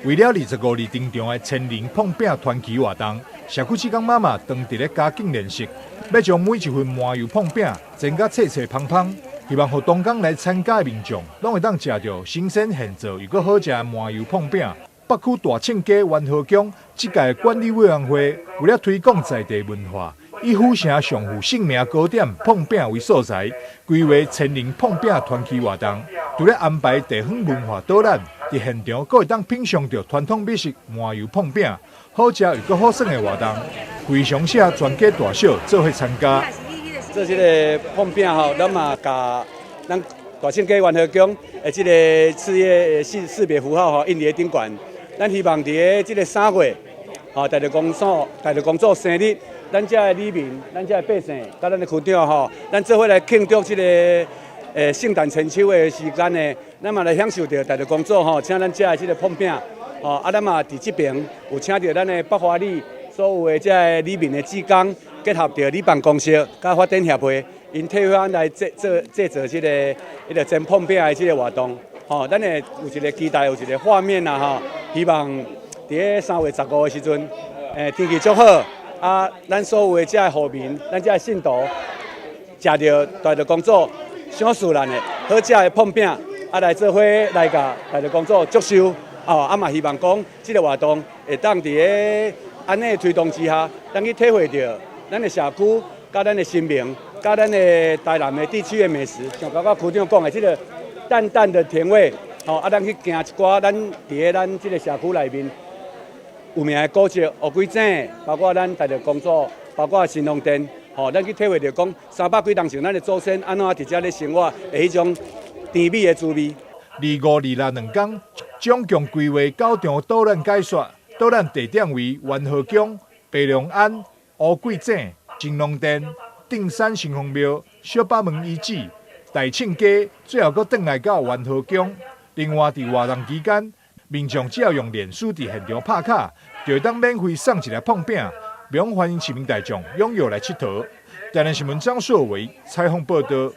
为了25日登场的千人碰饼团旗活动，社区志工妈妈当伫咧加紧练习，要将每一份麻油碰饼煎甲脆脆香香，希望予东港来参加的民众，拢会当食到新鲜现做又搁好食的麻油碰饼。北区大庆街元和宫这届管理委员会为了推广在地文化，以府城上富姓名糕点碰饼为素材，规划千人碰饼团旗活动，除了安排地方文化导览，伫现场阁会当品尝到传统美食麻油碰饼，好食又阁好耍的活动，非常适合全家大小做伙参加。做这个碰饼吼，咱嘛甲咱大庆街元和宫的这个事业识别符号吼印伫顶悬。咱希望伫这个3月，台中公所生日，咱遮的里民、咱遮的百姓，甲咱的区长吼，咱做伙来庆祝这个圣诞千秋的时间呢，咱嘛来享受到台中公所吼，请咱遮的这个碰饼，咱嘛伫这边有请到咱的北华里所有的遮里民的职工，结合着里办公室、甲发展协会，因替咱来制作这个煎碰饼的这个活动。咱会有一个期待，有一个画面啦，希望伫3月15的时阵，天气足好，咱所有的这个户民，咱这个信徒，食到台中公所上自然的好食的碰饼，来做伙来甲台中公所祝寿，嘛希望讲这个活动会当伫安尼推动之下，咱去体会到咱的社区、甲咱的新民、甲咱的台南的地区的美食，像刚刚区长讲的这个。淡淡的甜味，咱去行一寡咱伫咱这个社区内面有名的古迹、乌龟井，包括咱台中公所，包括新隆殿，咱去体会着讲300几年前咱的祖先安怎伫遮咧生活的迄种甜美的滋味。25、26两天，总共规划9场导览解说，导览地点为元和宫、白龙庵、乌龟井、新隆殿、定山城隍庙、小北门遗址。大庆街，最后阁转来到元和宫。另外，伫活动期间，民众只要用脸书伫现场拍卡，就会当免费送一个碰饼，不用欢迎市民大众踊跃来佚佗。台南新闻张硕维采访报道。